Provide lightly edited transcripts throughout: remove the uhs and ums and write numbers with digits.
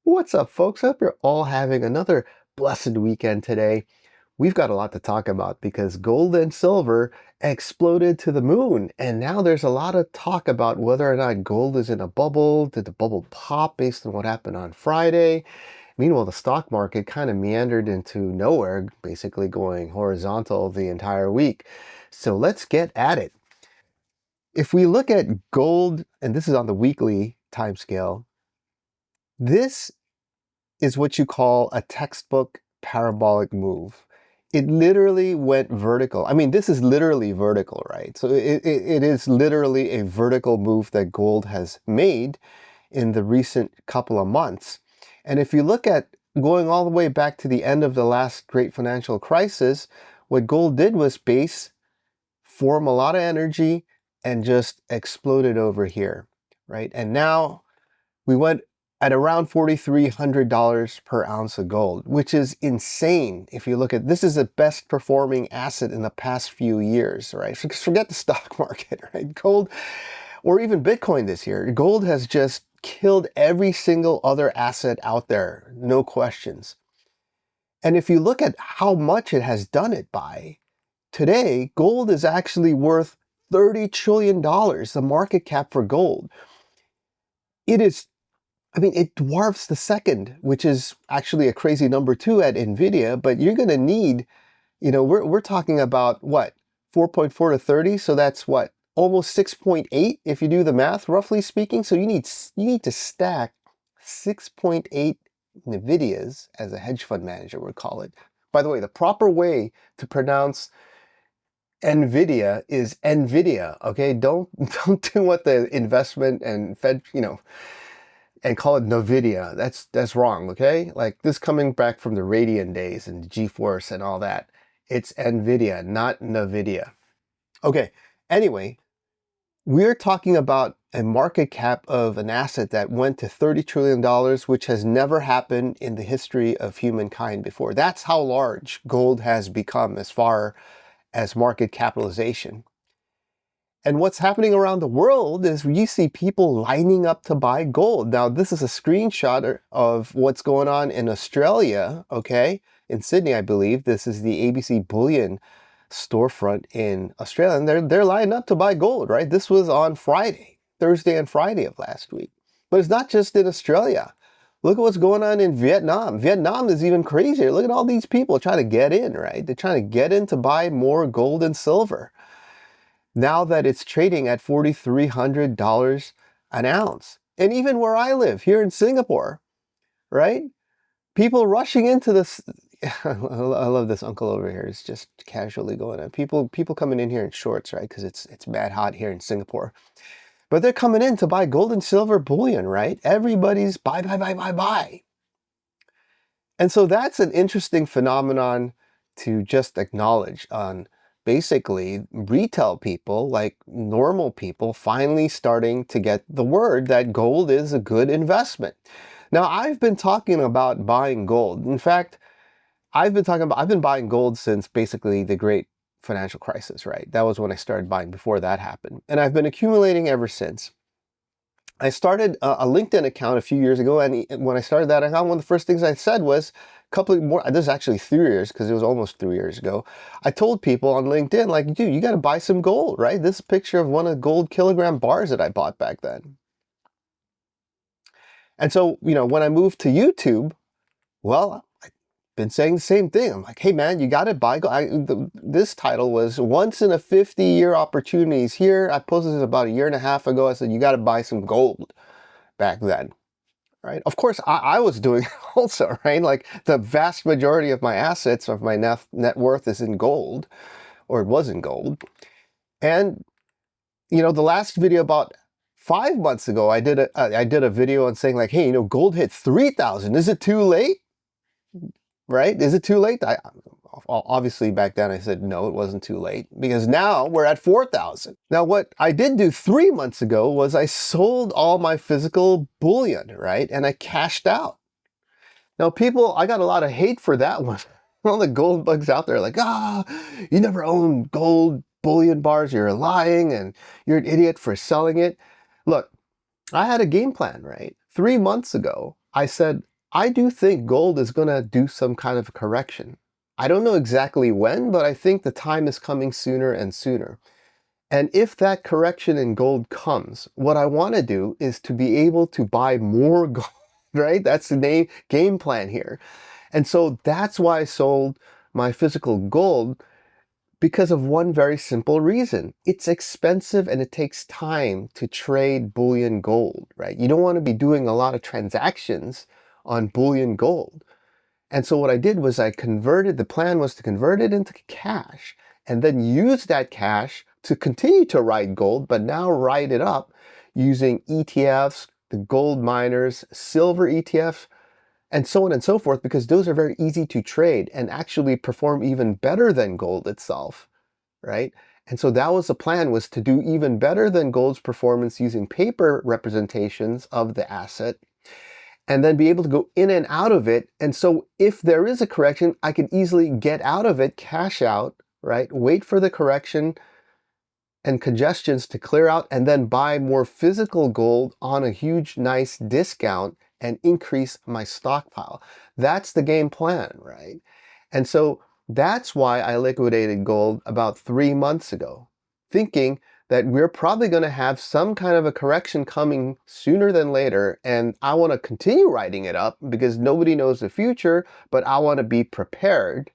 What's up, folks? Hope you're all having another blessed weekend today. We've got a lot to talk about because gold and silver exploded to the moon, and now there's a lot of talk about whether or not gold is in a bubble. Did the bubble pop based on what happened on Friday? Meanwhile, the stock market kind of meandered into nowhere, basically going horizontal the entire week. So let's get at it. If we look at gold, and this is on the weekly time scale, this is what you call a textbook parabolic move. It literally went vertical. I mean, this is literally vertical, right? So it is literally a vertical move that gold has made in the recent couple of months. And if you look at going all the way back to the end of the last great financial crisis, what gold did was form a lot of energy and just exploded over here, right? And now we went at around $4,300 per ounce of gold, which is insane. If you look at this, is the best performing asset in the past few years, right? Forget the stock market, right? Gold, or even Bitcoin this year, gold has just killed every single other asset out there, no questions. And if you look at how much it has done it by, today, gold is actually worth $30 trillion, the market cap for gold. It dwarfs the second, which is actually a crazy number two at NVIDIA, but you're going to need, we're talking about what, 4.4 to 30, so that's what, almost 6.8 if you do the math, roughly speaking. So you need to stack 6.8 NVIDIAs, as a hedge fund manager would call it. By the way, the proper way to pronounce NVIDIA is NVIDIA, okay? Don't do what the investment and Fed, and call it NVIDIA. That's wrong, okay? Like this coming back from the Radeon days and GeForce and all that. It's NVIDIA, not NVIDIA. Okay, anyway, we're talking about a market cap of an asset that went to $30 trillion, which has never happened in the history of humankind before. That's how large gold has become as far as market capitalization. And what's happening around the world is you see people lining up to buy gold. Now, this is a screenshot of what's going on in Australia, okay? In Sydney, I believe. This is the ABC Bullion storefront in Australia. And they're lining up to buy gold, right? This was on Thursday and Friday of last week. But it's not just in Australia. Look at what's going on in Vietnam. Vietnam is even crazier. Look at all these people trying to get in, right? They're trying to get in to buy more gold and silver, now that it's trading at $4,300 an ounce. And even where I live, here in Singapore, right? People rushing into this. I love this uncle over here. It's just casually going on. People coming in here in shorts, right? Because it's mad hot here in Singapore. But they're coming in to buy gold and silver bullion, right? Everybody's buy, buy, buy, buy, buy. And so that's an interesting phenomenon to just acknowledge on basically retail people, like normal people, finally starting to get the word that gold is a good investment. Now, I've been talking about buying gold. In fact, I've been buying gold since basically the great financial crisis, right? That was when I started buying, before that happened. And I've been accumulating ever since. I started a LinkedIn account a few years ago, and when I started that account, one of the first things I said was, this is actually 3 years, because it was almost 3 years ago. I told people on LinkedIn, like, dude, you got to buy some gold, right? This is a picture of one of the gold kilogram bars that I bought back then. And so, when I moved to YouTube, well, I've been saying the same thing. I'm like, hey man, you got to buy gold. This title was once in a 50-year opportunities here. I posted this about a year and a half ago. I said, you got to buy some gold back then. Right? Of course, I was doing it also, right? Like the vast majority of my assets, of my net worth is in gold, or it was in gold. And, the last video about 5 months ago, I did a video on saying like, hey, gold hit 3,000. Is it too late? Right? Is it too late? Obviously, back then I said, no, it wasn't too late, because now we're at 4,000. Now, what I did do 3 months ago was I sold all my physical bullion, right? And I cashed out. Now, I got a lot of hate for that one. All the gold bugs out there like, you never owned gold bullion bars, you're lying, and you're an idiot for selling it. Look, I had a game plan, right? 3 months ago, I said, I do think gold is going to do some kind of a correction. I don't know exactly when, but I think the time is coming sooner and sooner. And if that correction in gold comes, what I want to do is to be able to buy more gold, right? That's the game plan here. And so that's why I sold my physical gold, because of one very simple reason. It's expensive and it takes time to trade bullion gold, right? You don't want to be doing a lot of transactions on bullion gold. And so what I did was the plan was to convert it into cash and then use that cash to continue to ride gold, but now ride it up using ETFs, the gold miners, silver ETF, and so on and so forth, because those are very easy to trade and actually perform even better than gold itself, right? And so that was the plan, was to do even better than gold's performance using paper representations of the asset, and then be able to go in and out of it. And so if there is a correction, I can easily get out of it, cash out, right? Wait for the correction and congestions to clear out, and then buy more physical gold on a huge, nice discount and increase my stockpile. That's the game plan, right? And so that's why I liquidated gold about 3 months ago, thinking that we're probably going to have some kind of a correction coming sooner than later, and I want to continue riding it up because nobody knows the future, but I want to be prepared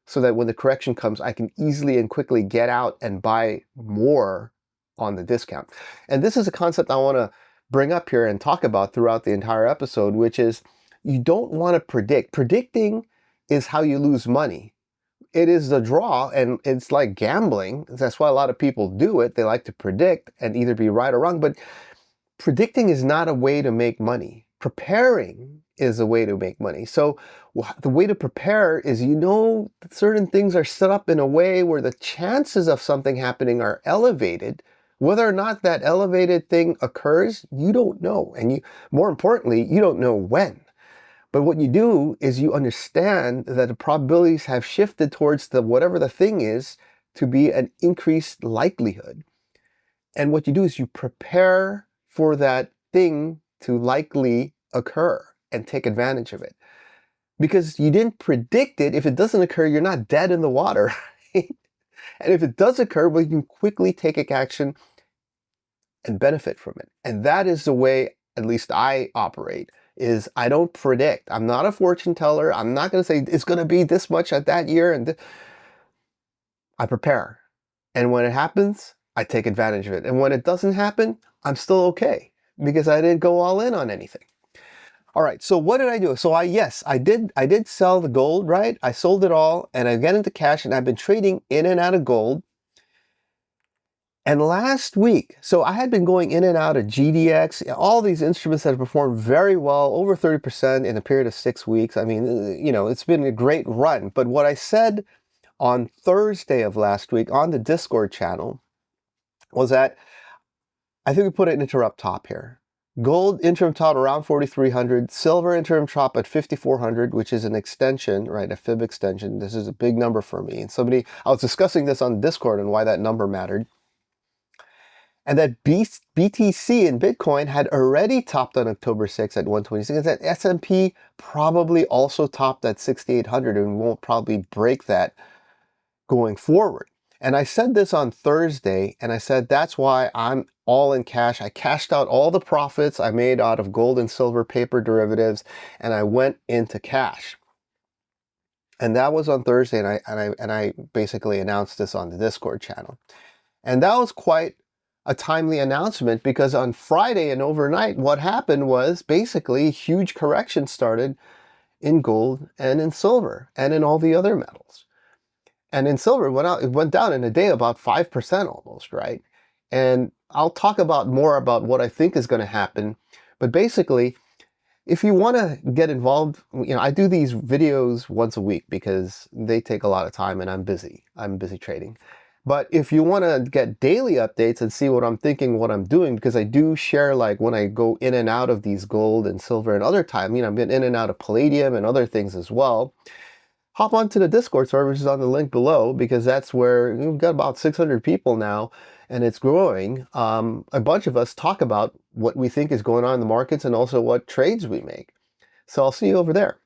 so that when the correction comes, I can easily and quickly get out and buy more on the discount. And this is a concept I want to bring up here and talk about throughout the entire episode, which is you don't want to predict. Predicting is how you lose money. It is the draw, and it's like gambling. That's why a lot of people do it. They like to predict and either be right or wrong, but predicting is not a way to make money. Preparing is a way to make money. So the way to prepare is, certain things are set up in a way where the chances of something happening are elevated. Whether or not that elevated thing occurs, you don't know. And more importantly, you don't know when. But what you do is you understand that the probabilities have shifted towards whatever the thing is to be an increased likelihood. And what you do is you prepare for that thing to likely occur and take advantage of it. Because you didn't predict it. If it doesn't occur, you're not dead in the water. Right? And if it does occur, well, you can quickly take action and benefit from it. And that is the way, at least I operate, is I don't predict. I'm not a fortune teller. I'm not going to say it's going to be this much at that year. And I prepare. And when it happens, I take advantage of it. And when it doesn't happen, I'm still okay because I didn't go all in on anything. All right, so what did I do? So I did sell the gold, right? I sold it all and I got into cash, and I've been trading in and out of gold. And last week, so I had been going in and out of GDX, all these instruments that have performed very well, over 30% in a period of 6 weeks. I mean, it's been a great run. But what I said on Thursday of last week on the Discord channel was that I think we put an interim top here. Gold interim top around 4,300, silver interim top at 5,400, which is an extension, right? A fib extension. This is a big number for me. And I was discussing this on Discord and why that number mattered. And that BTC and Bitcoin had already topped on October 6th at 126. And that S&P probably also topped at 6,800 and won't probably break that going forward. And I said this on Thursday, and I said that's why I'm all in cash. I cashed out all the profits I made out of gold and silver paper derivatives, and I went into cash. And that was on Thursday, and I basically announced this on the Discord channel. And that was quite a timely announcement, because on Friday and overnight, what happened was basically huge correction started in gold and in silver and in all the other metals. And in silver, it went down in a day about 5% almost, right? And I'll talk more about what I think is going to happen. But basically, if you want to get involved, I do these videos once a week because they take a lot of time and I'm busy. I'm busy trading. But if you want to get daily updates and see what I'm thinking, what I'm doing, because I do share, like when I go in and out of these gold and silver and other time, I've been in and out of palladium and other things as well. Hop onto the Discord server, which is on the link below, because that's where we've got about 600 people now, and it's growing. A bunch of us talk about what we think is going on in the markets and also what trades we make. So I'll see you over there.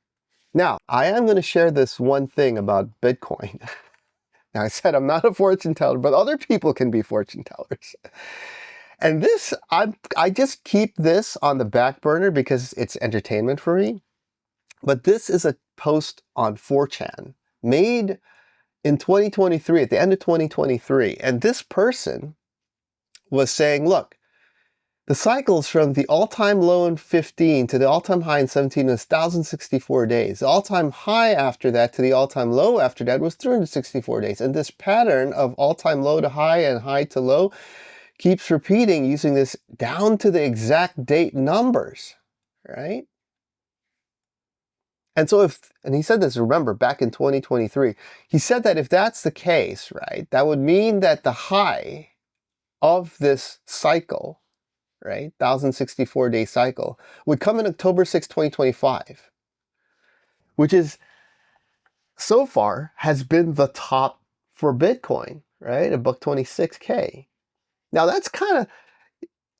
Now, I am going to share this one thing about Bitcoin. Now, I said I'm not a fortune teller, but other people can be fortune tellers. And this, I just keep this on the back burner because it's entertainment for me. But this is a post on 4chan made in 2023, at the end of 2023. And this person was saying, look, the cycles from the all-time low in 15 to the all-time high in 17 was 1,064 days. The all-time high after that to the all-time low after that was 364 days. And this pattern of all-time low to high and high to low keeps repeating using this down to the exact date numbers, right? And so and he said this, remember, back in 2023, he said that if that's the case, right, that would mean that the high of this cycle, right, 1,064-day cycle, would come in October 6, 2025, which is, so far, has been the top for Bitcoin, right, $126K. Now that's kind of,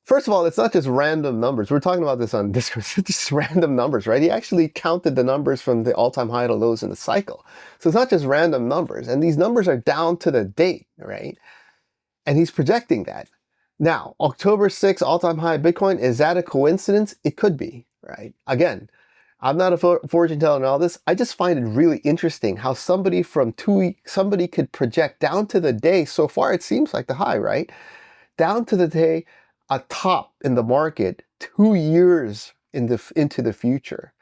first of all, it's not just random numbers. We're talking about this on Discord. It's just random numbers, right? He actually counted the numbers from the all-time high to lows in the cycle. So it's not just random numbers. And these numbers are down to the date, right? And he's projecting that. Now, October 6th, all-time high Bitcoin, is that a coincidence? It could be, right? Again, I'm not a fortune teller and all this. I just find it really interesting how somebody could project down to the day. So far, it seems like the high, right? Down to the day, a top in the market 2 years into the future.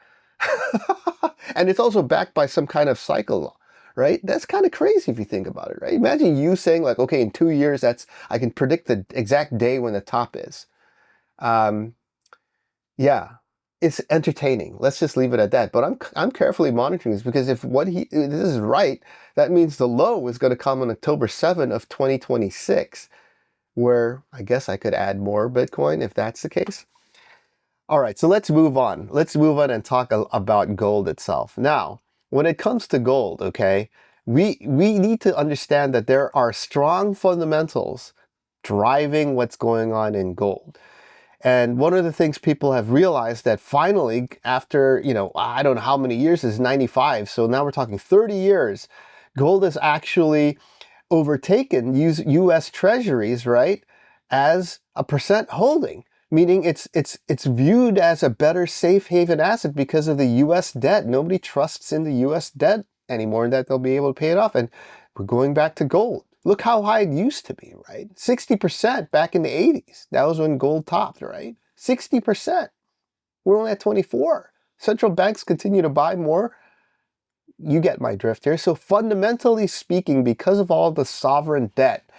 And it's also backed by some kind of cycle, right? That's kind of crazy if you think about it, right? Imagine you saying like, okay, in 2 years, I can predict the exact day when the top is. Yeah, it's entertaining. Let's just leave it at that. But I'm carefully monitoring this, because if this is right, that means the low is going to come on October 7 of 2026. Where I guess I could add more Bitcoin if that's the case. All right, so let's move on. Let's move on and talk about gold itself. Now, when it comes to gold, okay, we need to understand that there are strong fundamentals driving what's going on in gold. And one of the things people have realized that finally, after, I don't know how many years, is 95. So now we're talking 30 years, gold is actually overtaken U.S. treasuries, right, as a percent holding, meaning it's viewed as a better safe haven asset because of the U.S. debt. Nobody trusts in the U.S. debt anymore and that they'll be able to pay it off. And we're going back to gold. Look how high it used to be, right? 60% back in the 80s. That was when gold topped, right? 60%. We're only at 24. Central banks continue to buy more. You get my drift here. So fundamentally speaking, because of all the sovereign debt,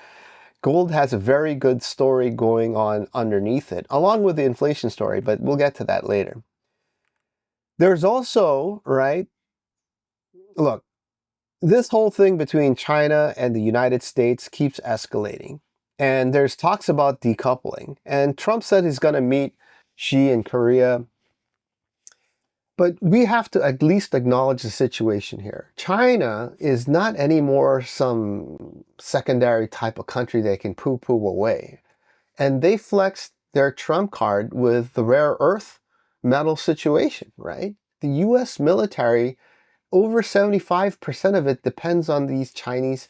gold has a very good story going on underneath it, along with the inflation story, but we'll get to that later. There's also, right, look, this whole thing between China and the United States keeps escalating. And there's talks about decoupling. And Trump said he's going to meet Xi in Korea. But we have to at least acknowledge the situation here. China is not anymore some secondary type of country they can poo-poo away. And they flexed their trump card with the rare earth metal situation, right? The US military, over 75% of it depends on these Chinese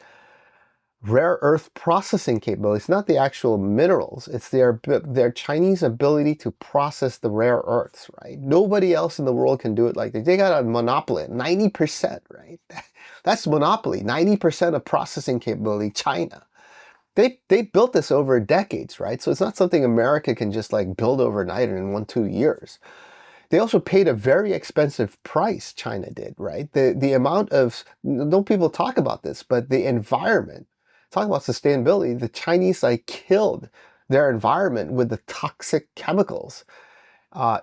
rare earth processing capabilities, not the actual minerals. It's their Chinese ability to process the rare earths, right? Nobody else in the world can do it like that. They got a monopoly, 90%, right? That's monopoly, 90% of processing capability, China. They built this over decades, right? So it's not something America can just like build overnight or in 1-2 years. They also paid a very expensive price, China did, right? The amount of, no people talk about this, but the environment, talk about sustainability, the Chinese like killed their environment with the toxic chemicals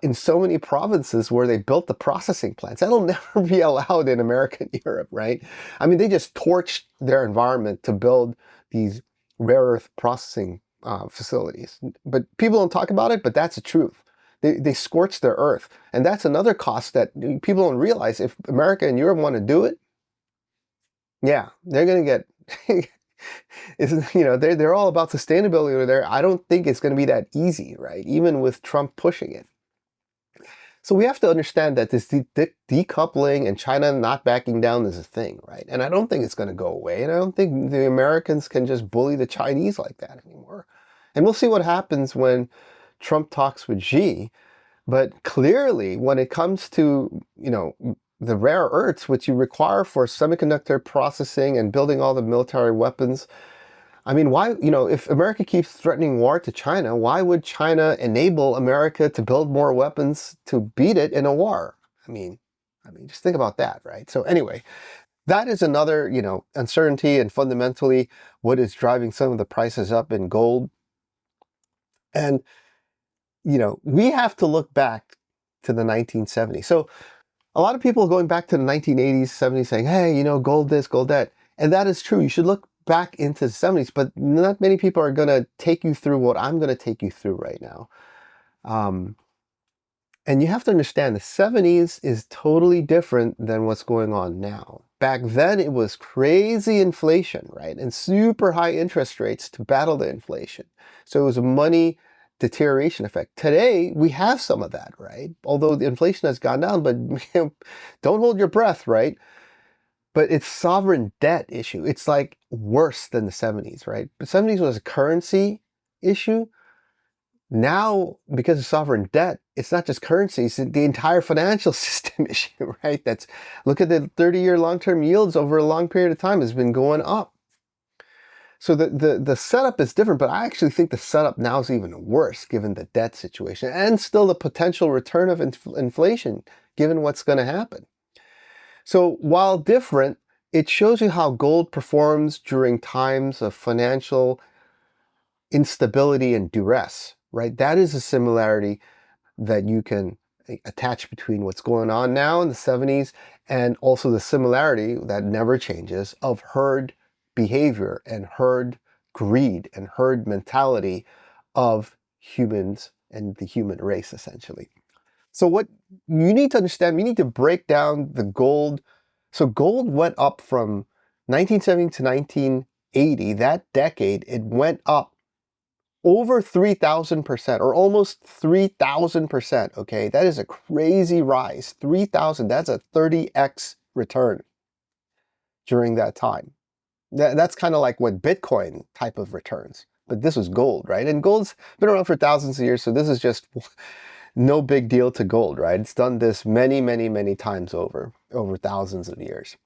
in so many provinces where they built the processing plants. That'll never be allowed in America and Europe, right? I mean, they just torched their environment to build these rare earth processing facilities. But people don't talk about it, but that's the truth. They scorched their earth. And that's another cost that people don't realize. If America and Europe want to do it, yeah, they're going to get... they're all about sustainability over there. I don't think it's going to be that easy, right? Even with Trump pushing it. So we have to understand that this decoupling and China not backing down is a thing, right? And I don't think it's going to go away. And I don't think the Americans can just bully the Chinese like that anymore. And we'll see what happens when Trump talks with Xi. But clearly, when it comes to, the rare earths, which you require for semiconductor processing and building all the military weapons, I mean, why, if America keeps threatening war to China, why would China enable America to build more weapons to beat it in a war? I mean, just think about that, right? So anyway, that is another, uncertainty and fundamentally what is driving some of the prices up in gold. And, we have to look back to the 1970s. So a lot of people going back to the 1980s, 70s saying, hey, gold this, gold that. And that is true. You should look back into the 70s, but not many people are going to take you through what I'm going to take you through right now. And you have to understand the 70s is totally different than what's going on now. Back then, it was crazy inflation, right? And super high interest rates to battle the inflation. So it was a money deterioration effect. Today, we have some of that, right? Although the inflation has gone down, but don't hold your breath, right? But it's sovereign debt issue. It's like worse than the 70s, right? The 70s was a currency issue. Now, because of sovereign debt, it's not just currency, it's the entire financial system issue, right? Look at the 30-year long-term yields over a long period of time has been going up. So the setup is different, but I actually think the setup now is even worse given the debt situation and still the potential return of inflation given what's going to happen. So while different, it shows you how gold performs during times of financial instability and duress, right? That is a similarity that you can attach between what's going on now in the 70s and also the similarity that never changes of herd behavior and herd greed and herd mentality of humans and the human race, essentially. So what you need to understand, we need to break down the gold. So gold went up from 1970 to 1980, that decade, it went up over 3,000% or almost 3,000%, okay? That is a crazy rise. 3,000, that's a 30x return during that time. That's kind of like what Bitcoin type of returns, but this was gold, right? And gold's been around for thousands of years, so this is just no big deal to gold, right? It's done this many, many, many times over thousands of years.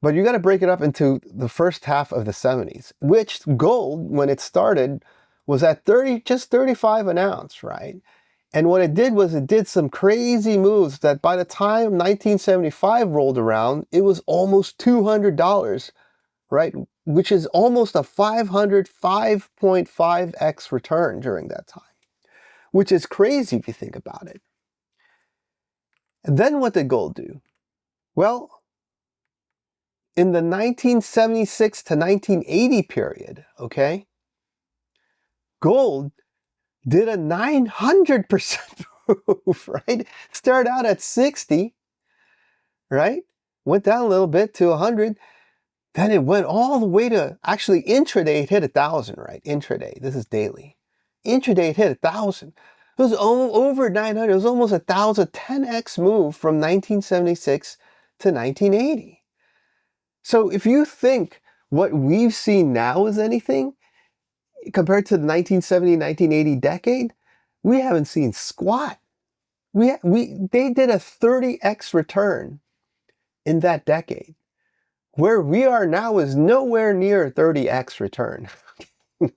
But you got to break it up into the first half of the 70s, which gold, when it started, was at just 35 an ounce, right? And what it did was it did some crazy moves that by the time 1975 rolled around, it was almost $200, right? Which is almost a 5.5x return during that time, which is crazy if you think about it. And then what did gold do? Well, in the 1976 to 1980 period, okay, gold did a 900% move, right? Started out at 60, right? Went down a little bit to 100. Then it went all the way to, actually intraday it hit 1,000, right? Intraday, this is daily. Intraday it hit 1,000. It was over 900, it was almost 1,000, 10x move from 1976 to 1980. So if you think what we've seen now is anything, compared to the 1970, 1980 decade, we haven't seen squat. They did a 30x return in that decade. Where we are now is nowhere near a 30x return.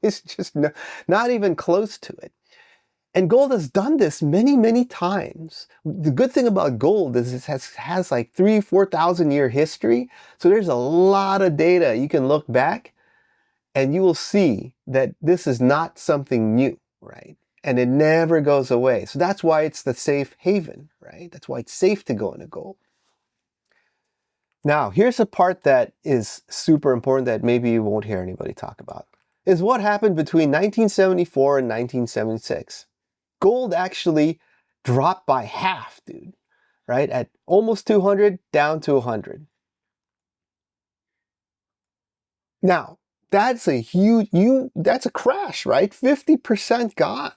It's just not even close to it. And gold has done this many, many times. The good thing about gold is it has like 4,000 year history. So there's a lot of data you can look back and you will see that this is not something new, right? And it never goes away. So that's why it's the safe haven, right? That's why it's safe to go into gold. Now, here's a part that is super important that maybe you won't hear anybody talk about, is what happened between 1974 and 1976. Gold actually dropped by half, dude, right? At almost 200 down to 100. Now, that's a huge, that's a crash, right? 50% gone.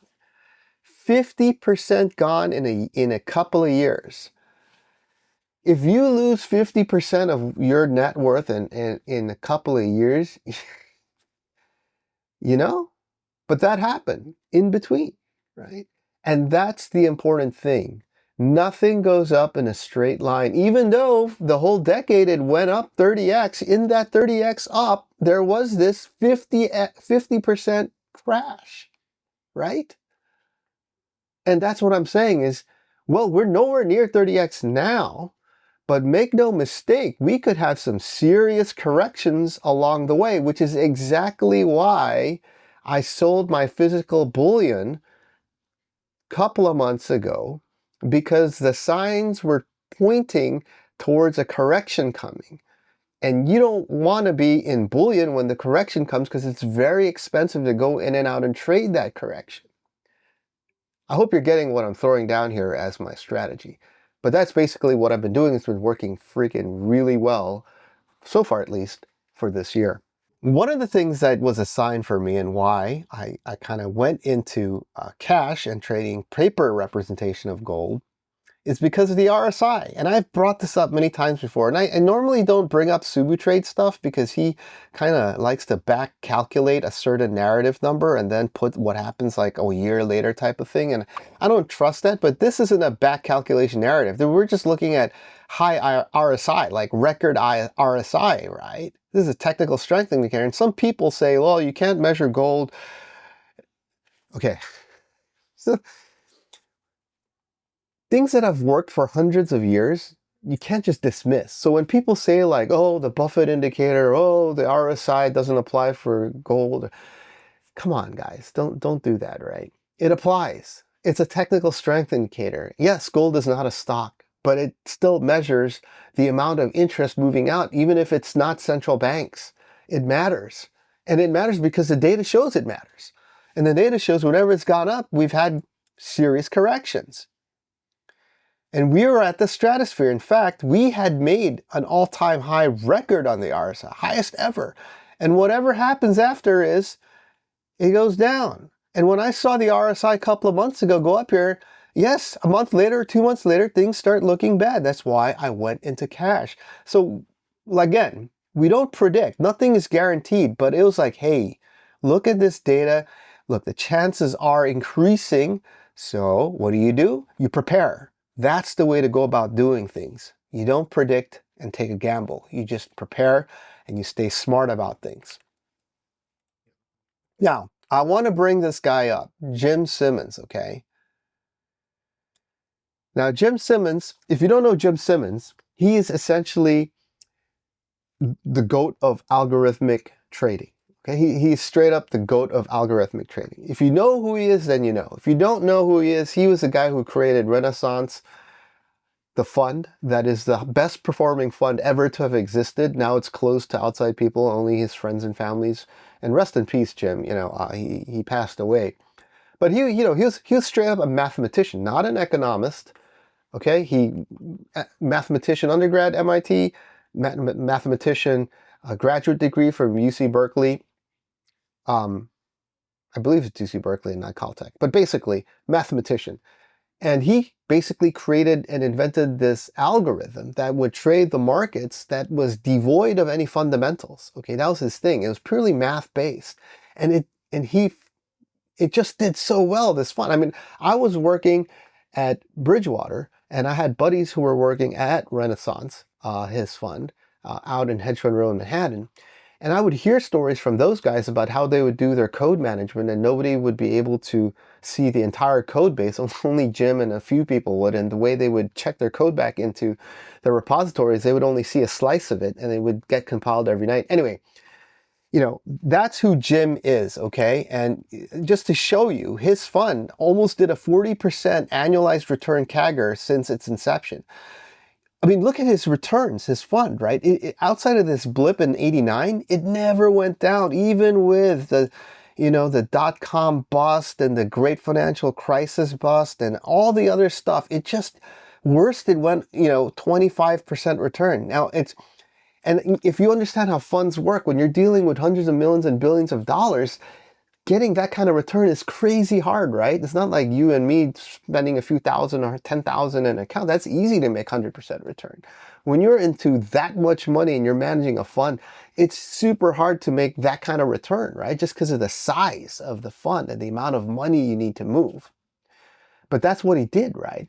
50% gone in a couple of years. If you lose 50% of your net worth in a couple of years, you know, but that happened in between, right? And that's the important thing. Nothing goes up in a straight line. Even though the whole decade it went up 30x, in that 30x up, there was this 50% crash, right? And that's what I'm saying is, well, we're nowhere near 30x now, but make no mistake, we could have some serious corrections along the way, which is exactly why I sold my physical bullion a couple of months ago, because the signs were pointing towards a correction coming. And you don't want to be in bullion when the correction comes, because it's very expensive to go in and out and trade that correction. I hope you're getting what I'm throwing down here as my strategy. But that's basically what I've been doing. It's been working freaking really well, so far at least, for this year. One of the things that was a sign for me and why I kind of went into cash and trading paper representation of gold is because of the RSI. And I've brought this up many times before. And I normally don't bring up Subutrade stuff because he kind of likes to back calculate a certain narrative number and then put what happens like a year later type of thing. And I don't trust that, but this isn't a back calculation narrative. We're just looking at high RSI, like record RSI, right? This is a technical strength indicator. And some people say, well, you can't measure gold. Okay. So things that have worked for hundreds of years, you can't just dismiss. So when people say like, oh, the Buffett indicator, oh, the RSI doesn't apply for gold, come on, guys, don't do that, right? It applies. It's a technical strength indicator. Yes, gold is not a stock, but it still measures the amount of interest moving out, even if it's not central banks. It matters. And it matters because the data shows it matters. And the data shows whenever it's gone up, we've had serious corrections. And we were at the stratosphere. In fact, we had made an all-time high record on the RSI, highest ever. And whatever happens after is, it goes down. And when I saw the RSI a couple of months ago go up here, yes, a month later, 2 months later, things start looking bad. That's why I went into cash. So again, we don't predict. Nothing is guaranteed, but it was like, hey, look at this data. Look, the chances are increasing. So what do? You prepare. That's the way to go about doing things. You don't predict and take a gamble. You just prepare and you stay smart about things. Now, I want to bring this guy up, Jim Simmons, okay? Now, Jim Simmons, if you don't know Jim Simmons, he is essentially the GOAT of algorithmic trading. Okay, he's straight up the GOAT of algorithmic trading. If you know who he is, then you know. If you don't know who he is, he was the guy who created Renaissance, the fund that is the best performing fund ever to have existed. Now it's closed to outside people, only his friends and families. And rest in peace, Jim. You know, he passed away. But he was straight up a mathematician, not an economist. Okay, mathematician undergrad, MIT, mathematician, a graduate degree from UC Berkeley. I believe it's UC Berkeley and not Caltech, but basically mathematician. And he basically created and invented this algorithm that would trade the markets that was devoid of any fundamentals. Okay, that was his thing. It was purely math-based. And it just did so well, this fund. I mean, I was working at Bridgewater, and I had buddies who were working at Renaissance, his fund, out in Hedge Fund Row in Manhattan. And I would hear stories from those guys about how they would do their code management and nobody would be able to see the entire code base. Only Jim and a few people would. And the way they would check their code back into the repositories, they would only see a slice of it and it would get compiled every night. Anyway, you know, that's who Jim is, okay? And just to show you, his fund almost did a 40% annualized return CAGR since its inception. I mean, look at his returns, his fund, right? Outside of this blip in '89, it never went down, even with the, you know, the dot-com bust and the great financial crisis bust and all the other stuff. It just, worst, it went, you know, 25% return. Now, and if you understand how funds work, when you're dealing with hundreds of millions and billions of dollars, getting that kind of return is crazy hard, right? It's not like you and me spending a few thousand or 10,000 in an account. That's easy to make 100% return. When you're into that much money and you're managing a fund, it's super hard to make that kind of return, right? Just because of the size of the fund and the amount of money you need to move. But that's what he did, right?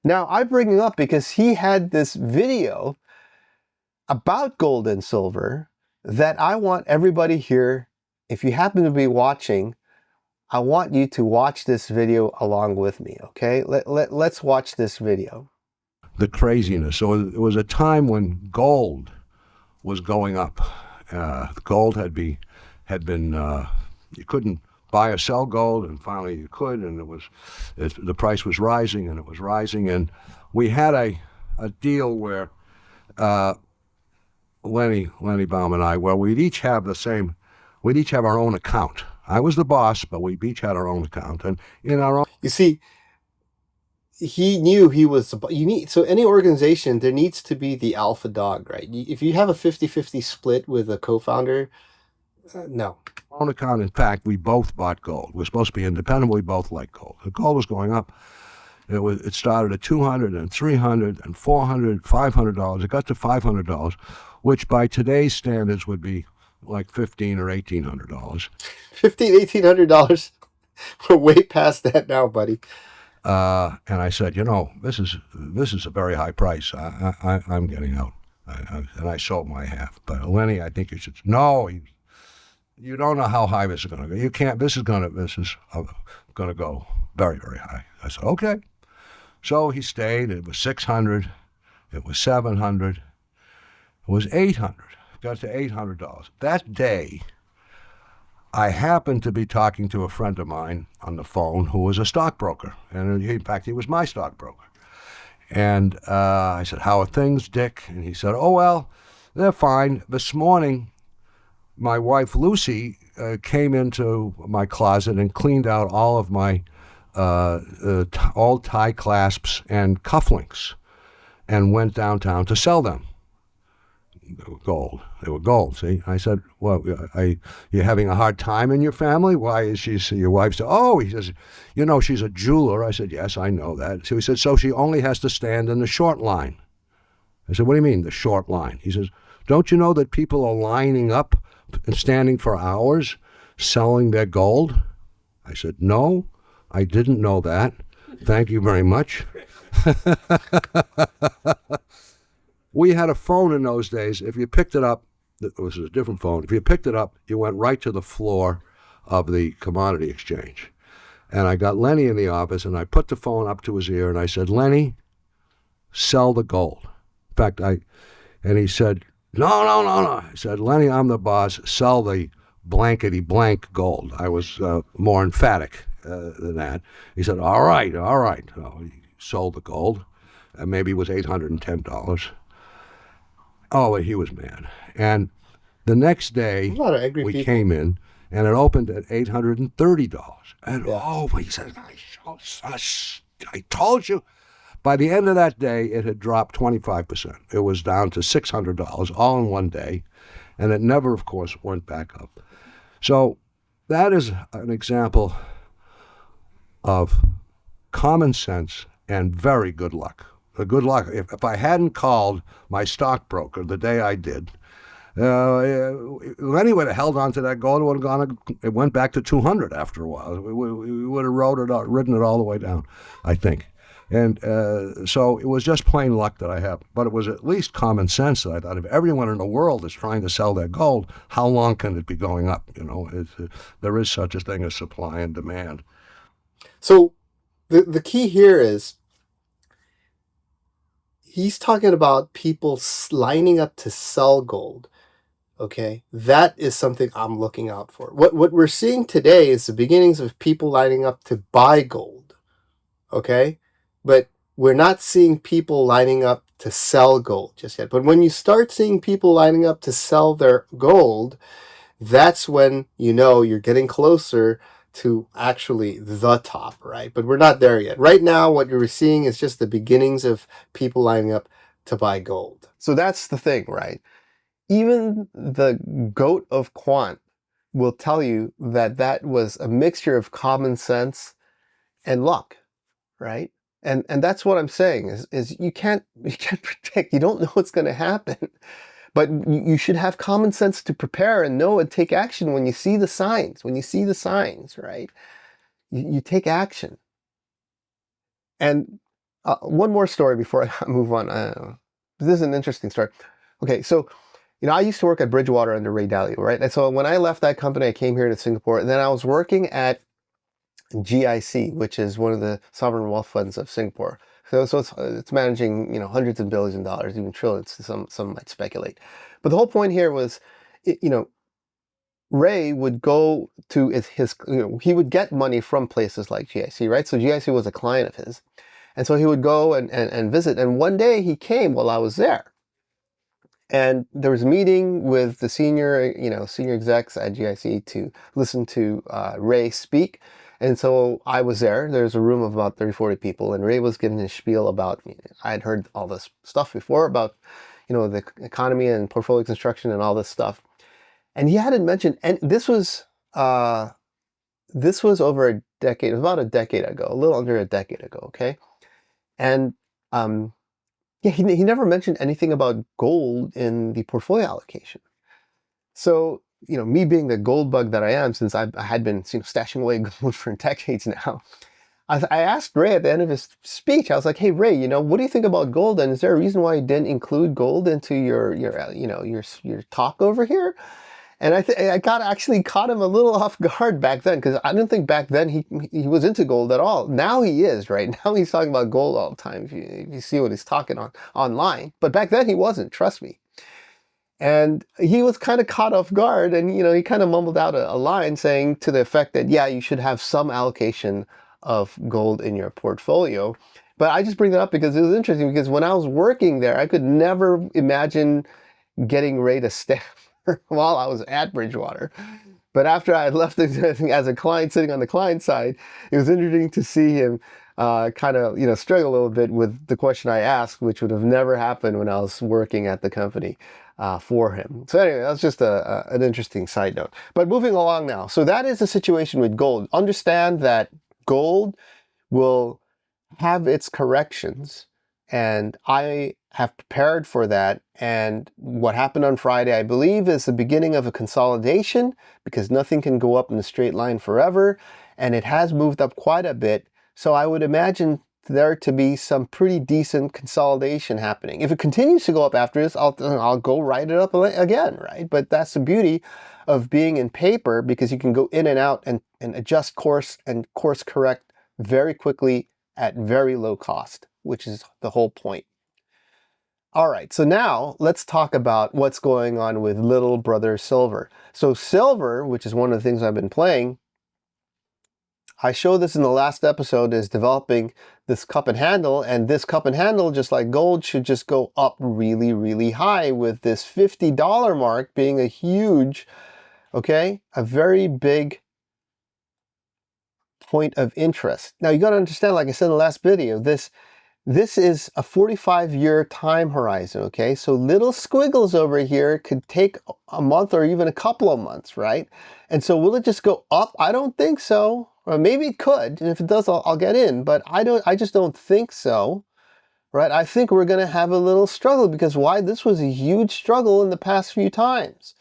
Now, I bring him up because he had this video about gold and silver that I want everybody here, if you happen to be watching, I want you to watch this video along with me, okay? Let's watch this video. The craziness. So it was a time when gold was going up. Gold had been you couldn't buy or sell gold, and finally you could, and the price was rising, and it was rising, and we had a deal where Lenny Baum and I, where we'd each have our own account. I was the boss, but we each had our own account, and in our own. You see, he knew he was. So any organization, there needs to be the alpha dog, right? If you have a 50-50 split with a co-founder, no. Own account. In fact, we both bought gold. We're supposed to be independent. We both liked gold. The gold was going up. It started at $200 and $300 and $400, $500. It got to $500, which by today's standards would be like $1,500 or $1,800. $1,500, $1,800. We're way past that now, buddy. And I said, this is a very high price. I'm getting out. And I sold my half. But Lenny, I think you should. No, you don't know how high this is going to go. You can't. This is going to go very, very high. I said, okay. So he stayed. It was $600. It was $700. It was $800. Got to $800. That day, I happened to be talking to a friend of mine on the phone who was a stockbroker. And in fact, he was my stockbroker. And I said, how are things, Dick? And he said, oh, well, they're fine. This morning, my wife, Lucy, came into my closet and cleaned out all of my all tie clasps and cufflinks and went downtown to sell them. Gold. They were gold, see? I said, well, you having a hard time in your family? Why is your wife said, oh, he says, she's a jeweler. I said, yes, I know that. So he said, so she only has to stand in the short line. I said, what do you mean, the short line? He says, don't you know that people are lining up and standing for hours selling their gold? I said, no, I didn't know that. Thank you very much. We had a phone in those days. If you picked it up, it was a different phone. If you picked it up, you went right to the floor of the commodity exchange. And I got Lenny in the office, and I put the phone up to his ear, and I said, Lenny, sell the gold. In fact, and he said, no. I said, Lenny, I'm the boss. Sell the blankety blank gold. I was more emphatic than that. He said, all right. So he sold the gold. Maybe it was $810. Oh, he was mad. And the next day, we came in, and it opened at $830. And he said, I told you. By the end of that day, it had dropped 25%. It was down to $600 all in one day, and it never, of course, went back up. So that is an example of common sense and very good luck. Good luck. If I hadn't called my stockbroker the day I did, Lenny would have held on to that gold. It went back to 200 after a while. We would have ridden it all the way down, I think. And so it was just plain luck that I have. But it was at least common sense that I thought if everyone in the world is trying to sell their gold, how long can it be going up? There is such a thing as supply and demand. So the key here is, he's talking about people lining up to sell gold. Okay, that is something I'm looking out for. What we're seeing today is the beginnings of people lining up to buy gold. Okay, but we're not seeing people lining up to sell gold just yet. But when you start seeing people lining up to sell their gold, that's when you're getting closer to actually the top, right? But we're not there yet. Right now, what you're seeing is just the beginnings of people lining up to buy gold. So that's the thing, right? Even the goat of quant will tell you that that was a mixture of common sense and luck, right? And that's what I'm saying is you can't predict. You don't know what's going to happen, but you should have common sense to prepare and know and take action when you see the signs. When you see the signs, right? You take action. And one more story before I move on. This is an interesting story. Okay, so I used to work at Bridgewater under Ray Dalio, right? And so when I left that company, I came here to Singapore, and then I was working at GIC, which is one of the sovereign wealth funds of Singapore. So it's managing hundreds of billions of dollars, even trillions. Some might speculate, but the whole point here was, Ray would go to his he would get money from places like GIC, right? So GIC was a client of his, and so he would go and visit. And one day he came while I was there. And there was a meeting with the senior execs at GIC to listen to Ray speak. And so I was there. There's a room of about 30, 40 people. And Ray was giving his spiel about, I had heard all this stuff before about, the economy and portfolio construction and all this stuff. And he hadn't mentioned, and this was over a decade, about a decade ago, a little under a decade ago, okay? And yeah, he never mentioned anything about gold in the portfolio allocation. So, me being the gold bug that I am, since I had been stashing away gold for decades now, I asked Ray at the end of his speech, I was like, hey, Ray, what do you think about gold? And is there a reason why you didn't include gold into your talk over here? And I actually caught him a little off guard back then, because I didn't think back then he was into gold at all. Now he is, right? Now he's talking about gold all the time, if you see what he's talking online. But back then he wasn't, trust me. And he was kind of caught off guard, and he kind of mumbled out a line saying to the effect that, yeah, you should have some allocation of gold in your portfolio. But I just bring that up because it was interesting, because when I was working there, I could never imagine getting Ray to stay while I was at Bridgewater. But after I had left as a client sitting on the client side, it was interesting to see him kind of struggle a little bit with the question I asked, which would have never happened when I was working at the company for him. So anyway, that's just an interesting side note. But moving along now. So that is the situation with gold. Understand that gold will have its corrections, and I have prepared for that. And what happened on Friday, I believe, is the beginning of a consolidation, because nothing can go up in a straight line forever. And it has moved up quite a bit. So I would imagine there to be some pretty decent consolidation happening. If it continues to go up after this, I'll go write it up again, right? But that's the beauty of being in paper, because you can go in and out and adjust course and course correct very quickly at very low cost, which is the whole point. All right, so now let's talk about what's going on with little brother silver. So silver, which is one of the things I've been playing, I showed this in the last episode, is developing this cup and handle, and this cup and handle, just like gold, should just go up really, really high, with this $50 mark being a huge, a very big point of interest. Now you got to understand, like I said in the last video, this is a 45-year time horizon, okay? So little squiggles over here could take a month or even a couple of months, right? And so will it just go up? I don't think so. Or maybe it could, and if it does, I'll get in, but I just don't think so, right? I think we're going to have a little struggle, because why? This was a huge struggle in the past few times.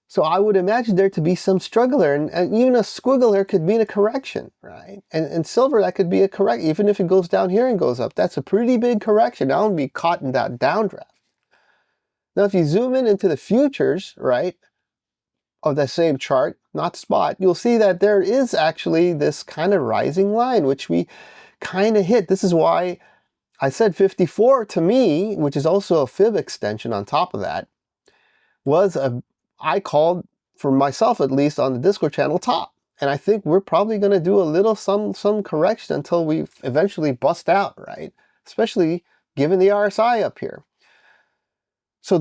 So I would imagine there to be some struggle there, and even a squiggle there could mean a correction, right? And silver, that could be a correct, even if it goes down here and goes up, that's a pretty big correction. I don't be caught in that downdraft. Now, if you zoom into the futures, right, of that same chart, not spot, you'll see that there is actually this kind of rising line, which we kind of hit. This is why I said 54 to me, which is also a fib extension on top of that, I called, for myself at least, on the Discord channel, top. And I think we're probably going to do a little some correction until we eventually bust out, right? Especially given the RSI up here. So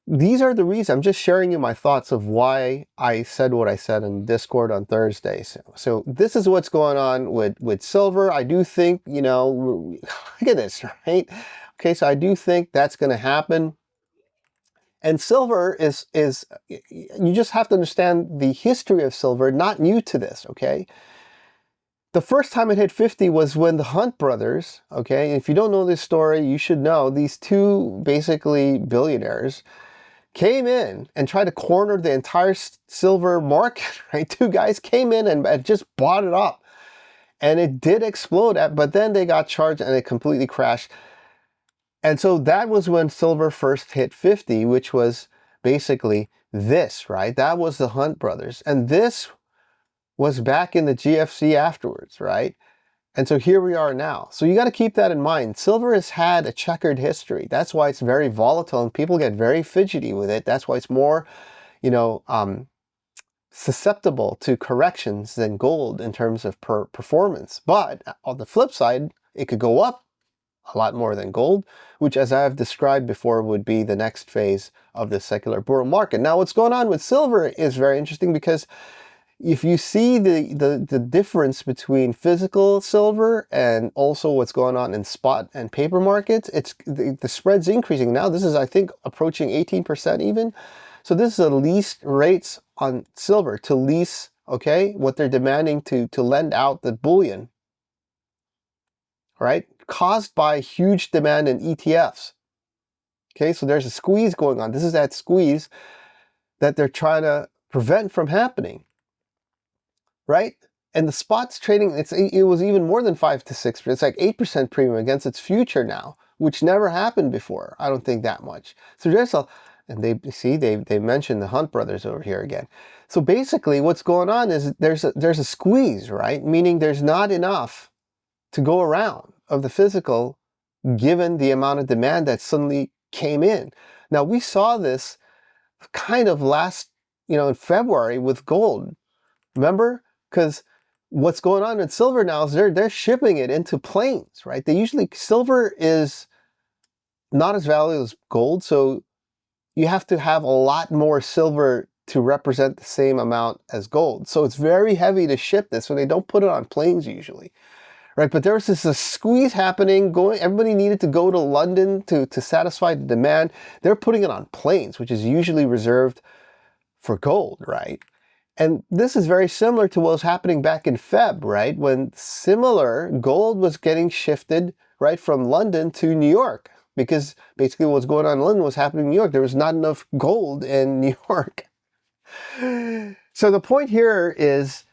these are the reasons. I'm just sharing you my thoughts of why I said what I said in Discord on Thursday. So this is what's going on with silver. I do think, look at this, right? Okay, so I do think that's going to happen. And silver is, you just have to understand the history of silver, not new to this, okay? The first time it hit 50 was when the Hunt brothers, okay? If you don't know this story, you should know these two basically billionaires came in and tried to corner the entire silver market, right? Two guys came in and just bought it up. And it did explode, but then they got charged and it completely crashed. And so that was when silver first hit 50, which was basically this, right? That was the Hunt brothers. And this was back in the GFC afterwards, right? And so here we are now. So you got to keep that in mind. Silver has had a checkered history. That's why it's very volatile and people get very fidgety with it. That's why it's more, susceptible to corrections than gold in terms of performance. But on the flip side, it could go up a lot more than gold, which, as I have described before, would be the next phase of the secular bull market. Now, what's going on with silver is very interesting, because if you see the difference between physical silver and also what's going on in spot and paper markets, it's the spread's increasing. Now this is, I think, approaching 18% even. So this is the least rates on silver to lease, okay, what they're demanding to lend out the bullion, right? Caused by huge demand in ETFs. Okay, so there's a squeeze going on. This is that squeeze that they're trying to prevent from happening, right? And the spot's trading, it was even more than 5 to 6%. It's like 8% premium against its future now, which never happened before. I don't think that much. So there's and they mentioned the Hunt brothers over here again. So basically what's going on is there's a squeeze, right? Meaning there's not enough to go around of the physical, given the amount of demand that suddenly came in. Now we saw this kind of last, in February with gold. Remember? Because what's going on in silver now is they're shipping it into planes, right? Silver is not as valuable as gold, so you have to have a lot more silver to represent the same amount as gold. So it's very heavy to ship this, so they don't put it on planes usually, right? But there was this squeeze happening, everybody needed to go to London to satisfy the demand. They're putting it on planes, which is usually reserved for gold, right? And this is very similar to what was happening back in Feb, right? When similar gold was getting shifted, right, from London to New York. Because basically what's going on in London was happening in New York. There was not enough gold in New York. So the point here is,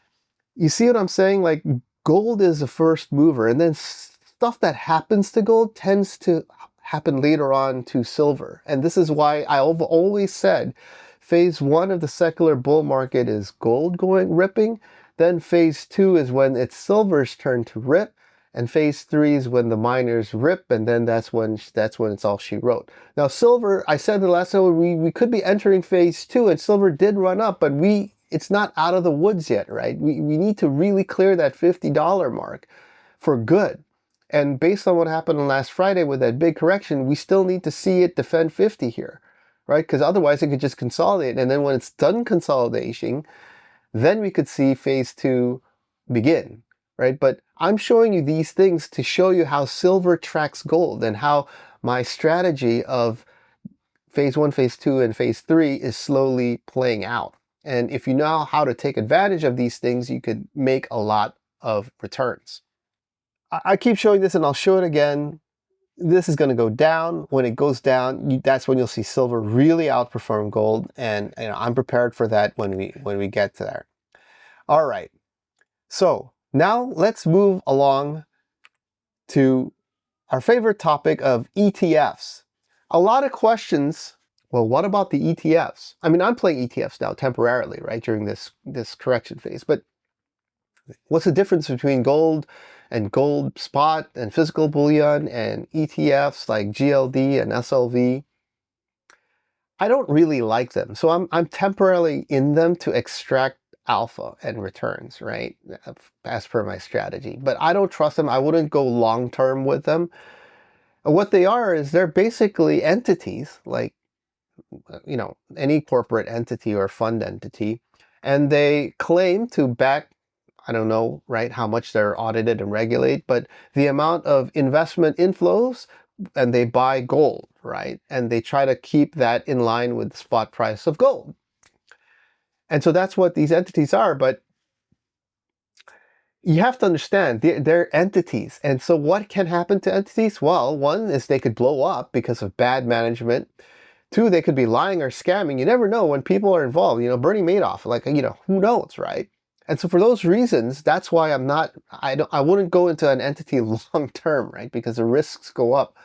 you see what I'm saying? Like, gold is the first mover, and then stuff that happens to gold tends to happen later on to silver. And this is why I've always said phase 1 of the secular bull market is gold ripping. Then phase 2 is when it's silver's turn to rip. And phase 3 is when the miners rip, and then that's when it's all she wrote. Now silver, I said the last time, we could be entering phase 2, and silver did run up, but it's not out of the woods yet, right? We need to really clear that $50 mark for good. And based on what happened on last Friday with that big correction, we still need to see it defend 50 here, right? Because otherwise it could just consolidate, and then when it's done consolidating, then we could see phase 2 begin, right? But I'm showing you these things to show you how silver tracks gold, and how my strategy of phase 1, phase 2, and phase 3 is slowly playing out. And if you know how to take advantage of these things, you could make a lot of returns. I keep showing this, and I'll show it again. This is going to go down. When it goes down, that's when you'll see silver really outperform gold, and I'm prepared for that when we get to there. All right. So now let's move along to our favorite topic of ETFs. A lot of questions. Well, what about the ETFs? I mean, I'm playing ETFs now temporarily, right, during this correction phase. But what's the difference between gold and gold spot and physical bullion and ETFs like GLD and SLV? I don't really like them, so I'm temporarily in them to extract alpha and returns, right, as per my strategy. But I don't trust them. I wouldn't go long term with them. What they are is they're basically entities, like any corporate entity or fund entity, and they claim to back, I don't know, right, how much they're audited and regulate, but the amount of investment inflows they buy gold, right? And they try to keep that in line with the spot price of gold. And so that's what these entities are. But you have to understand, they're entities. And so what can happen to entities? Well, one is they could blow up because of bad management. Two, they could be lying or scamming. You never know when people are involved. Bernie Madoff, who knows, right? And so for those reasons, that's why I wouldn't go into an entity long term, right? Because the risks go up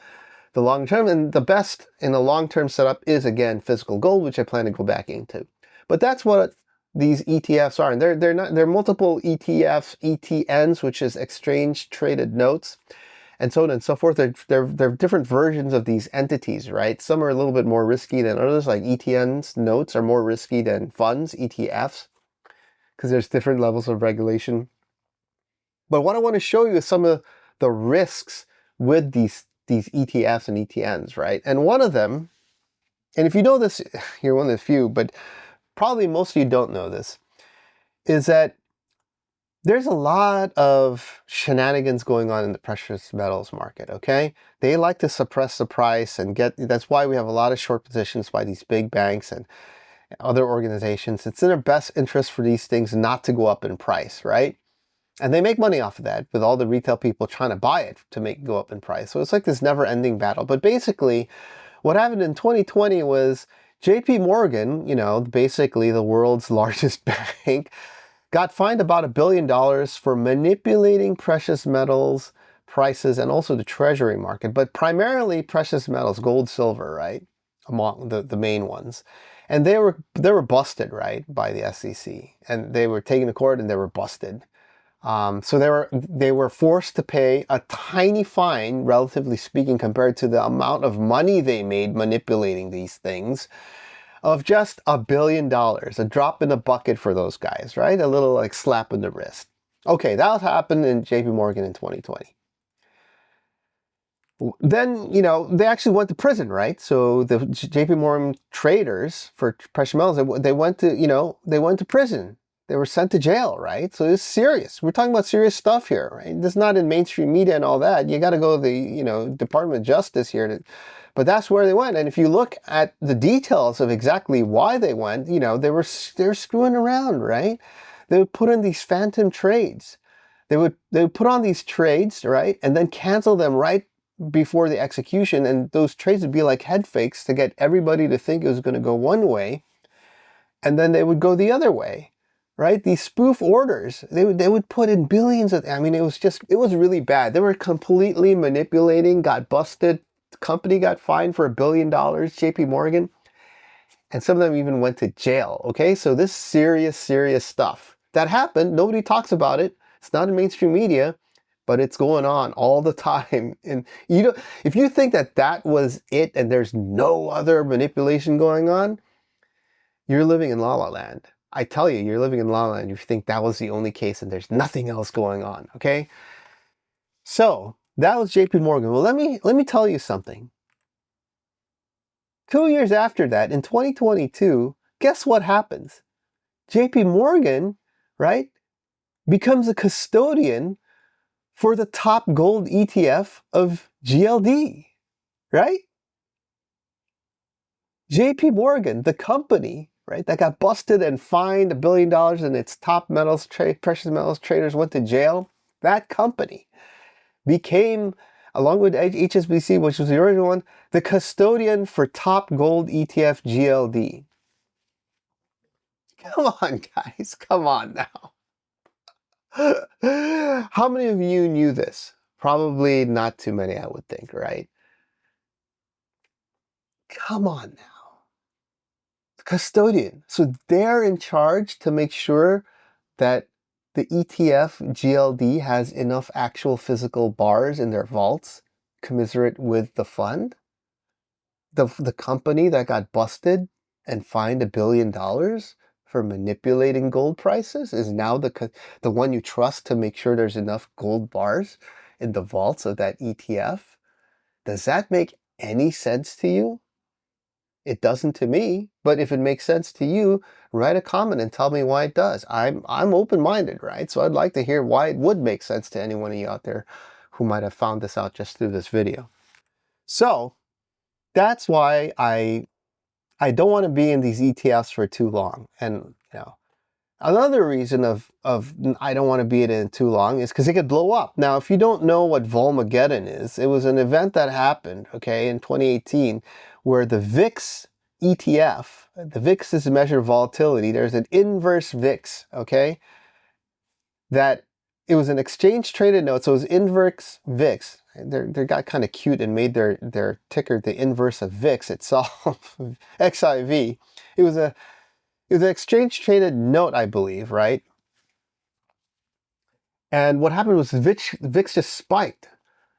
the long term. And the best in a long-term setup is, again, physical gold, which I plan to go back into. But that's what these ETFs are. And they're multiple ETFs, ETNs, which is exchange traded notes, and so on and so forth. They're different versions of these entities, right? Some are a little bit more risky than others, like ETNs notes are more risky than funds, ETFs, because there's different levels of regulation. But what I want to show you is some of the risks with these ETFs and ETNs, right? And one of them, and if you know this, you're one of the few, but probably most of you don't know this, is that there's a lot of shenanigans going on in the precious metals market, okay? They like to suppress the price and that's why we have a lot of short positions by these big banks and other organizations. It's in their best interest for these things not to go up in price, right? And they make money off of that with all the retail people trying to buy it to make it go up in price. So it's like this never-ending battle. But basically, what happened in 2020 was JP Morgan, basically the world's largest bank, got fined about $1 billion for manipulating precious metals prices and also the treasury market, but primarily precious metals, gold, silver, right? Among the main ones. And they were busted, right, by the SEC. And they were taken to court and they were busted. So they were forced to pay a tiny fine, relatively speaking, compared to the amount of money they made manipulating these things, of just $1 billion, a drop in the bucket for those guys, right? A little like slap in the wrist. Okay, that happened in JP Morgan in 2020. Then, they actually went to prison, right? So the JP Morgan traders for precious metals, they went to prison. They were sent to jail, right? So it's serious. We're talking about serious stuff here, right? This is not in mainstream media and all that. You got to go to the, Department of Justice here. But that's where they went. And if you look at the details of exactly why they went, they were screwing around, right? They would put in these phantom trades. They would put on these trades, right? And then cancel them right before the execution. And those trades would be like head fakes to get everybody to think it was going to go one way. And then they would go the other way. Right? These spoof orders, they would put in billions of, it was really bad. They were completely manipulating, got busted. The company got fined for $1 billion, JP Morgan. And some of them even went to jail. Okay. So this serious stuff that happened. Nobody talks about it. It's not in mainstream media, but it's going on all the time. And if you think that was it and there's no other manipulation going on, you're living in La La Land. I tell you, you're living in La La Land. You think that was the only case and there's nothing else going on, okay? So that was JP Morgan. Well, let me tell you something. 2 years after that, in 2022, guess what happens? JP Morgan, right, becomes a custodian for the top gold ETF of GLD, right? JP Morgan, the company, right, that got busted and fined $1 billion and its top precious metals traders went to jail, that company became, along with HSBC, which was the original one, the custodian for top gold ETF GLD. Come on, guys. Come on now. How many of you knew this? Probably not too many, I would think, right? Come on now. Custodian. So they're in charge to make sure that the ETF GLD has enough actual physical bars in their vaults commensurate with the fund. The company that got busted and fined $1 billion for manipulating gold prices is now the one you trust to make sure there's enough gold bars in the vaults of that ETF. Does that make any sense to you? It doesn't to me, but if it makes sense to you, write a comment and tell me why it does. I'm open-minded, right? So I'd like to hear why it would make sense to any one of you out there who might have found this out just through this video. So that's why I don't want to be in these ETFs for too long. And another reason of I don't want to be in it too long is because it could blow up. Now, if you don't know what Volmageddon is, it was an event that happened, okay, in 2018, where the VIX ETF, the VIX is a measure of volatility. There's an inverse VIX, okay, that it was an exchange traded note, so it was inverse VIX. They got kind of cute and made their ticker the inverse of VIX itself, XIV. It was an exchange traded note, I believe, right? And what happened was VIX just spiked.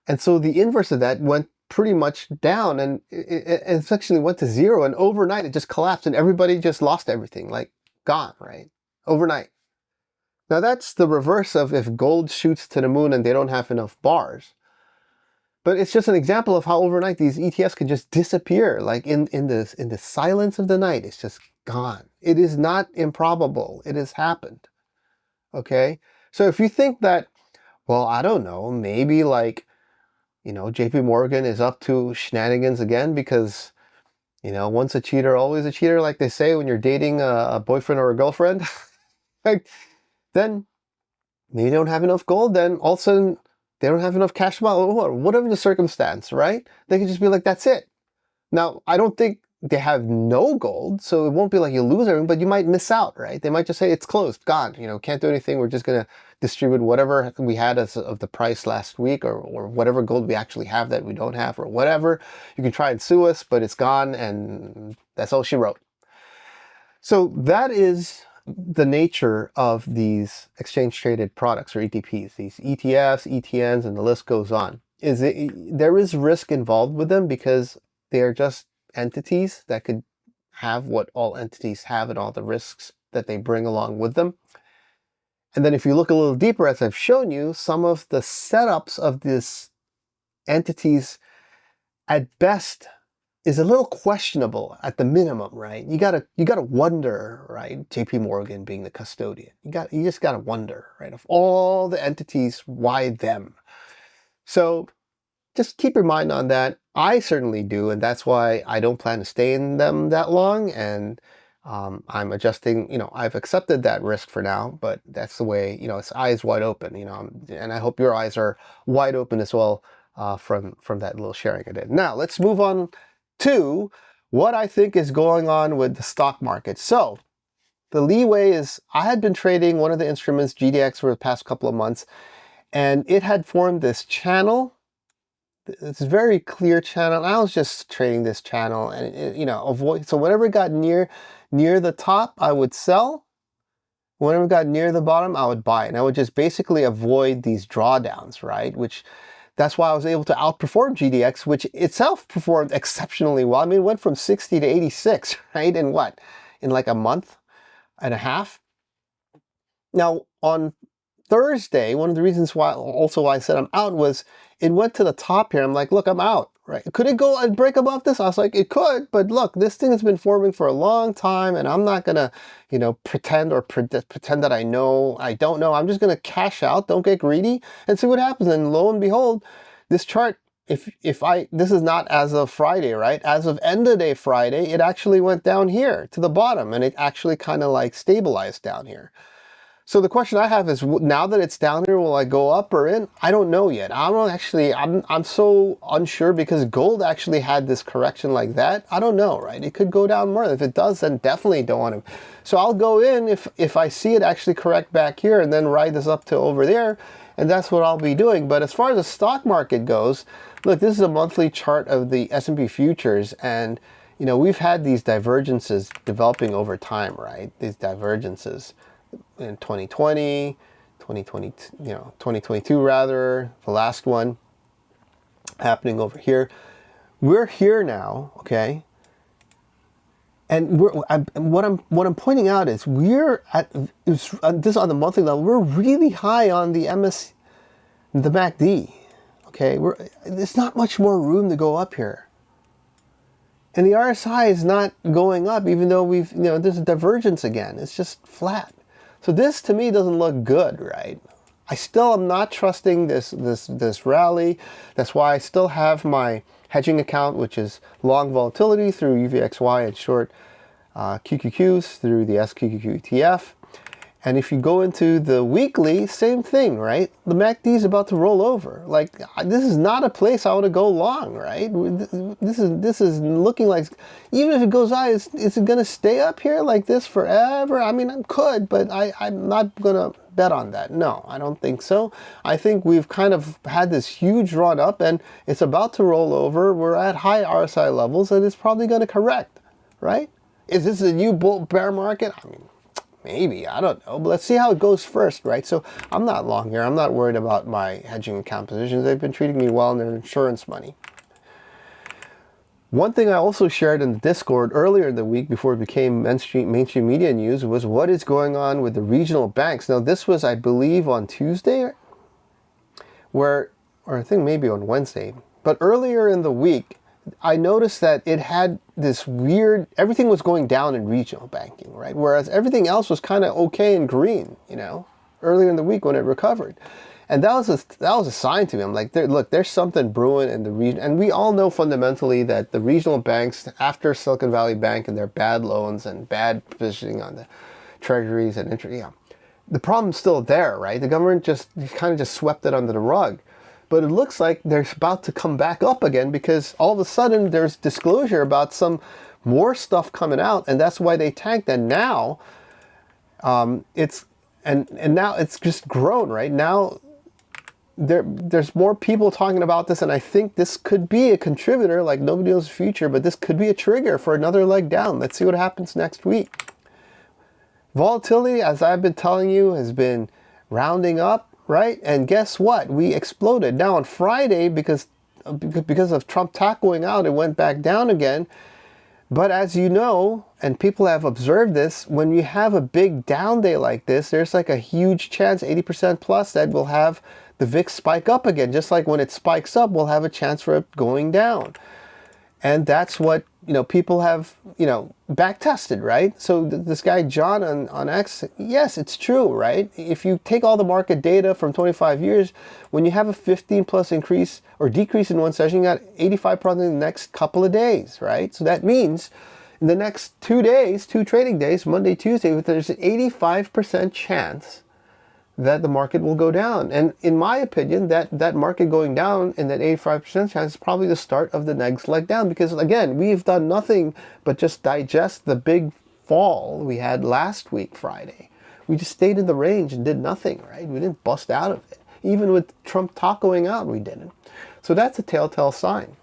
And so the inverse of that went pretty much down, and it essentially went to zero, and overnight it just collapsed and everybody just lost everything, like gone, right? Overnight. Now that's the reverse of if gold shoots to the moon and they don't have enough bars. But it's just an example of how overnight these ETFs can just disappear, like in the silence of the night. It's just gone. It is not improbable. It has happened. Okay? So if you think that, well, I don't know, maybe like, JP Morgan is up to shenanigans again because, once a cheater, always a cheater, like they say when you're dating a boyfriend or a girlfriend, then maybe they don't have enough gold, then all of a sudden they don't have enough cash or whatever the circumstance, right? They can just be like, that's it. Now, I don't think they have no gold, so it won't be like you lose everything, but you might miss out, right? They might just say it's closed, gone, can't do anything. We're just going to distribute whatever we had as of the price last week, or whatever gold we actually have that we don't have, or whatever. You can try and sue us, but it's gone, and that's all she wrote. So that is the nature of these exchange traded products, or ETPs, these ETFs, ETNs, and the list goes on. There is risk involved with them because they are just entities that could have what all entities have and all the risks that they bring along with them. And then if you look a little deeper, as I've shown you, some of the setups of these entities at best is a little questionable at the minimum, right? You gotta wonder, right? JP Morgan being the custodian. You just gotta wonder, right? Of all the entities, why them? So just keep your mind on that. I certainly do, and that's why I don't plan to stay in them that long. And I'm adjusting. I've accepted that risk for now, but that's the way. It's eyes wide open. And I hope your eyes are wide open as well from that little sharing I did. Now let's move on to what I think is going on with the stock market. So the leeway is, I had been trading one of the instruments, GDX, for the past couple of months, and it had formed this channel. It's a very clear channel. I was just trading this channel, and avoid. So whenever it got near the top, I would sell. Whenever it got near the bottom, I would buy, and I would just basically avoid these drawdowns, right? That's why I was able to outperform GDX, which itself performed exceptionally well. I mean, it went from 60 to 86, right? In what? In like a month and a half. Now, on Thursday, one of the reasons why I said I'm out was it went to the top here. I'm like, look, I'm out, right? Could it go and break above this? I was like, it could, but look, this thing has been forming for a long time, and I'm not gonna, pretend that I know. I don't know. I'm just gonna cash out, don't get greedy, and see what happens. And lo and behold, this chart, this is not as of Friday, right? As of end of day Friday, it actually went down here to the bottom, and it actually kind of like stabilized down here. So the question I have is, now that it's down here, will I go up or in? I don't know yet. I'm so unsure because gold actually had this correction like that. I don't know, right? It could go down more. If it does, then definitely don't want to. So I'll go in if I see it actually correct back here and then ride this up to over there, and that's what I'll be doing. But as far as the stock market goes, look, this is a monthly chart of the S&P futures, and we've had these divergences developing over time, right? These divergences in 2020, 2022 rather, the last one happening over here. We're here now, okay? And what I'm pointing out is we're at this on the monthly level. We're really high on the the MACD, okay? There's not much more room to go up here. And the RSI is not going up, even though there's a divergence again. It's just flat. So this, to me, doesn't look good, right? I still am not trusting this rally. That's why I still have my hedging account, which is long volatility through UVXY and short QQQs through the SQQQ ETF. And if you go into the weekly, same thing, right? The MACD is about to roll over. Like, this is not a place I want to go long, right? This is looking like, even if it goes high, is it going to stay up here like this forever? I mean, I could, but I'm not going to bet on that. No, I don't think so. I think we've kind of had this huge run up and it's about to roll over. We're at high RSI levels and it's probably going to correct, right? Is this a new bull bear market? I mean, maybe, I don't know, but let's see how it goes first, right? So I'm not long here. I'm not worried about my hedging account positions. They've been treating me well in their insurance money. One thing I also shared in the Discord earlier in the week before it became mainstream media news was what is going on with the regional banks. Now, this was, I believe, on Tuesday, or I think maybe on Wednesday. But earlier in the week, I noticed that it had this weird, everything was going down in regional banking, right? Whereas everything else was kind of okay and green, you know, earlier in the week when it recovered. And that was a sign to me. I'm like, look, there's something brewing in the region. And we all know fundamentally that the regional banks, after Silicon Valley Bank and their bad loans and bad positioning on the treasuries and interest, yeah, the problem's still there, right? The government just kind of swept it under the rug. But it looks like they're about to come back up again because all of a sudden there's disclosure about some more stuff coming out, and that's why they tanked. And now it's now it's just grown, right? Now there's more people talking about this, and I think this could be a contributor, like nobody knows the future, but this could be a trigger for another leg down. Let's see what happens next week. Volatility, as I've been telling you, has been rounding up. Right? And guess what? We exploded. Now on Friday, because of Trump tackling out, it went back down again. But as you know, and people have observed this, when you have a big down day like this, there's like a huge chance, 80% plus, that we'll have the VIX spike up again. Just like when it spikes up, we'll have a chance for it going down. And that's what, you know, people have, you know, back tested, right? So this guy John on X, yes, it's true, right? If you take all the market data from 25 years, when you have a 15 plus increase or decrease in one session, you got 85% in the next couple of days, right? So that means in the next 2 days, 2 trading days, Monday, Tuesday, there's an 85% chance that the market will go down. And in my opinion, that market going down in that 85% chance is probably the start of the next leg down, because again, we've done nothing but just digest the big fall we had last week, Friday. We just stayed in the range and did nothing, right? We didn't bust out of it. Even with Trump tacoing out, we didn't. So that's a telltale sign.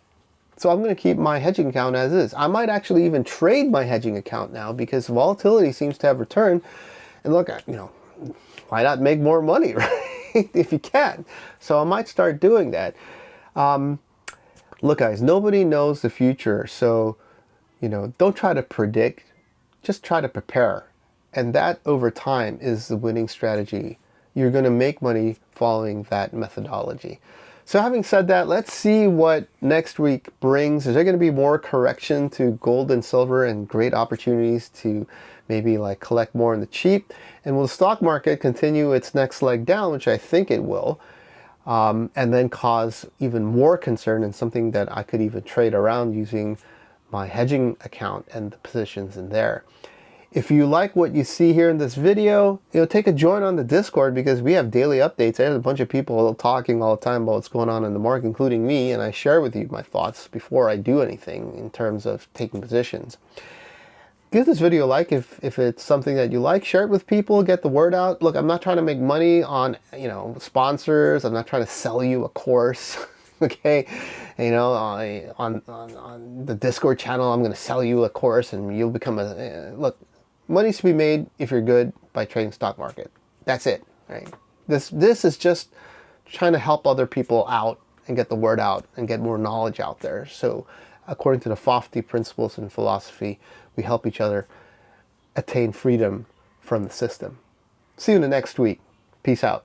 So I'm going to keep my hedging account as is. I might actually even trade my hedging account now because volatility seems to have returned. And look, you know, why not make more money, right? If you can. So I might start doing that. Look, guys, nobody knows the future. So, you know, don't try to predict. Just try to prepare. And that over time is the winning strategy. You're going to make money following that methodology. So having said that, let's see what next week brings. Is there going to be more correction to gold and silver and great opportunities to maybe like collect more in the cheap? And will the stock market continue its next leg down, which I think it will, and then cause even more concern and something that I could even trade around using my hedging account and the positions in there. If you like what you see here in this video, you know, take a join on the Discord because we have daily updates. There's a bunch of people talking all the time about what's going on in the market, including me, and I share with you my thoughts before I do anything in terms of taking positions. Give this video a like if it's something that you like. Share it with people, get the word out. Look, I'm not trying to make money on, you know, sponsors. I'm not trying to sell you a course. Okay, you know, on the Discord channel, I'm going to sell you a course and you'll become a look. Money's to be made if you're good by trading stock market. That's it, right? This is just trying to help other people out and get the word out and get more knowledge out there. So according to the FoFty principles and philosophy, we help each other attain freedom from the system. See you in the next week. Peace out.